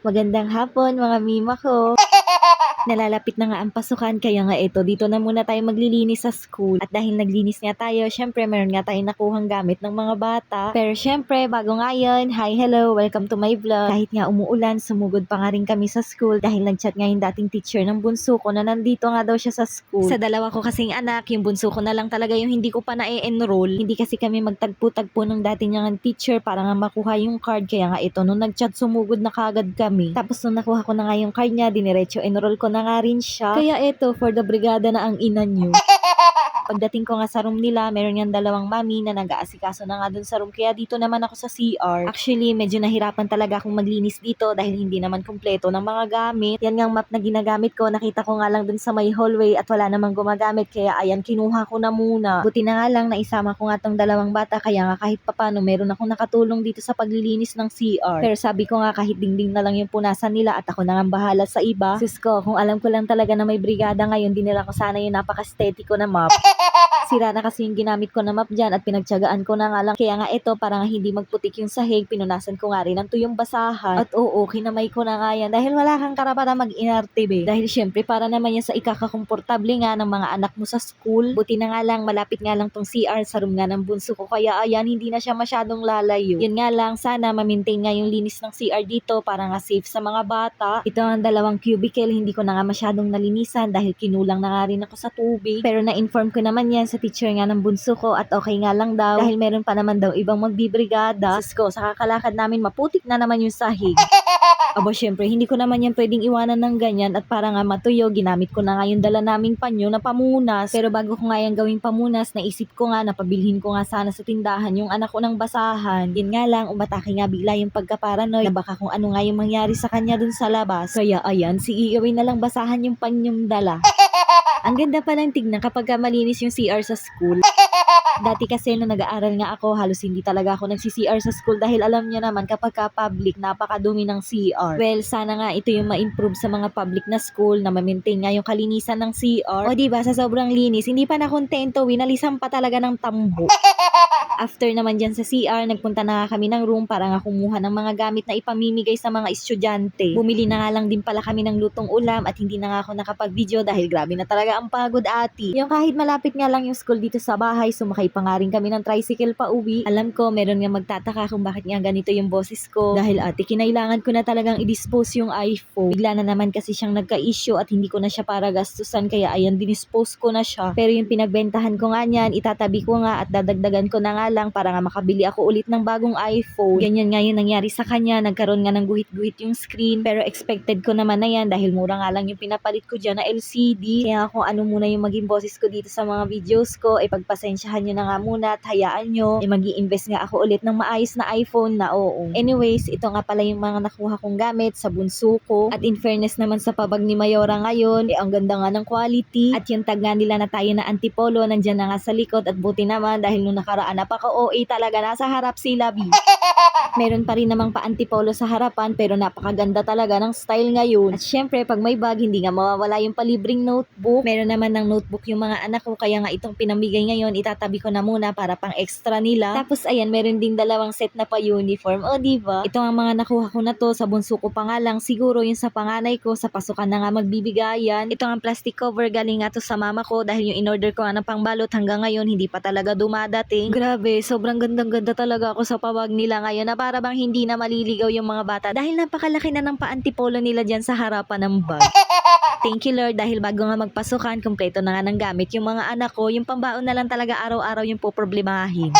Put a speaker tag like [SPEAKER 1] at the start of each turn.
[SPEAKER 1] Magandang hapon mga mima ko. Nalalapit na nga ang pasukan kaya nga ito, dito na muna tayo maglilinis sa school. At dahil naglinis nga tayo, syempre meron nga tayong nakuhang gamit ng mga bata. Pero syempre, bago nga yun, hi, hello, welcome to my vlog. Kahit nga umuulan, sumugod pa nga rin kami sa school dahil nagchat nga yung dating teacher ng bunso ko na nandito nga daw siya sa school. Sa dalawa ko kasing anak, yung bunso ko na lang talaga yung hindi ko pa na-enroll. Hindi kasi kami magtagpo-tagpo ng dating niyang teacher para nga makuha yung card. Kaya nga ito, nung nagchat sumugod na kagad kami. Tapos nung nakuha ko na nga yung card niya, diniretso enroll ko na nga rin siya. Kaya eto, for the brigada na ang ina nyo. Pagdating ko nga sa room nila, meron nga dalawang mami na nag-aasikaso na nga dun sa room. Kaya dito naman ako sa CR. Actually, medyo nahirapan talaga akong maglinis dito dahil hindi naman kumpleto ng mga gamit. Yan nga map na ginagamit ko. Nakita ko nga lang dun sa may hallway at wala namang gumagamit. Kaya ayan, kinuha ko na muna. Buti na nga lang, naisama ko nga tong dalawang bata. Kaya nga kahit papano, meron akong nakatulong dito sa paglilinis ng CR. Pero sabi ko nga kahit dingding na lang yung punasan nila at ako na nga bahala sa iba. Sus ko, kung alam ko lang talaga na may brigada ngayon, dinala ko sana yung napaka-aesthetic ko na map. Sira na kasi yung ginamit ko na map dyan at pinagtyagaan ko na nga lang. Kaya nga ito, para nga hindi magputik yung sahig, pinunasan ko nga rin ng tuyong basahan. At oo, kinamay ko na nga yan dahil wala kang karapatan mag-inarte be. Dahil syempre, para naman yan sa ikakakomportable nga ng mga anak mo sa school. Buti na nga lang, malapit nga lang tong CR sa room nga ng bunso ko. Kaya ayan, hindi na siya masyadong lalayo. Yun nga lang, sana ma-maintain nga yung linis ng CR dito para nga safe sa mga bata. Ito ang dalawang cubicle, hindi ko na nga masyadong nalinisan dahil kinulang na nga rin ako sa tubig. Pero na-inform ko naman yan sa teacher nga ng bunso ko at okay nga lang daw dahil meron pa naman daw ibang magbibrigada. Sus ko, sa kakalakad namin maputik na naman yung sahig. Aba syempre, hindi ko naman yan pwedeng iwanan ng ganyan at para nga matuyo, ginamit ko na nga yung dala naming panyo na pamunas. Pero bago ko nga yung gawing pamunas, naisip ko nga na pabilhin ko nga sana sa tindahan yung anak ko ng basahan. Yun nga lang, umatake nga bigla yung pagkaparanoid na baka kung ano nga yung mangyari sa kanya dun sa labas. Kaya ayan, sige gawin na lang basahan yung panyong dala. Ang ganda pa ng tignan kapag malinis yung CR sa school. Dati kasi nung nag-aaral nga ako, halos hindi talaga ako nagsi-CR sa school dahil alam niyo naman kapag public, napakadumi ng CR. Well, sana nga ito yung ma-improve sa mga public na school na ma-maintain nga yung kalinisan ng CR. O diba, sa sobrang linis, hindi pa nakontento, winalisan pa talaga ng tambo. After naman dyan sa CR, nagpunta na nga kami ng room para nga kumuha ng mga gamit na ipamimigay sa mga estudyante. Bumili na nga lang din pala kami ng lutong ulam at hindi na nga ako nakapag-video dahil grabe na talaga ang pagod ati. Yung kahit malapit nga lang yung school dito sa bahay, sumakay pa nga rin kami ng tricycle pa uwi. Alam ko, meron nga magtataka kung bakit nga ganito yung boses ko. Dahil ate, kinailangan ko na talagang i-dispose yung iPhone. Bigla na naman kasi siyang nagka-issue at hindi ko na siya para gastusan kaya ayan, dinispose ko na siya. Pero yung pinagbentahan ko nga niyan, itatabi ko nga at dadagdagan ko na nga lang para nga makabili ako ulit ng bagong iPhone. Ganyan nga yung nangyari sa kanya, nagkaroon nga ng guhit-guhit yung screen, pero expected ko naman na yan dahil mura nga lang yung pinapalit ko dyan na LCD. Kaya kung ano muna yung maging boses ko dito sa mga videos ko, pagpasensyahan nyo na nga muna at hayaan nyo, mag-i-invest nga ako ulit ng maayos na iPhone na oo. Anyways, ito nga pala yung mga nakuha kong gamit sa bunso ko at in fairness naman sa pabag ni Mayora ngayon, ang ganda nga ng quality at yung tag nga nila na tayo na antipolo nandyan na nga sa likod at buti naman dahil nung nakaraan napaka-OA talaga, nasa harap sila B. Meron pa rin namang pa-antipolo sa harapan pero napakaganda talaga ng style ngayon. At syempre, pag may bag, hindi nga mawawala yung palibreng notebook. Meron naman ng notebook yung mga anak ko kaya nga itong pinamigay ngayon, itatabi ko na muna para pang extra nila. Tapos ayan, meron ding dalawang set na pa-uniform. O diba? Ito ang mga nakuha ko na to, sa bunso ko pa nga lang. Siguro yung sa panganay ko, sa pasukan na nga magbibigayan. Ito ang plastic cover, galing nga to sa mama ko dahil yung in-order ko nga ng pangbalot hanggang ngayon, hindi pa talaga dumadating. Grabe, sobrang gandang-ganda talaga ako sa pawag nila ngayon na para bang hindi na maliligaw yung mga bata dahil napakalaki na ng pa-antipolo nila dyan sa harapan ng bag. Thank you Lord dahil bago nga magpasukan, kompleto na nga ng gamit yung mga anak ko, yung pambaon na lang talaga araw-araw yung poproblemahin.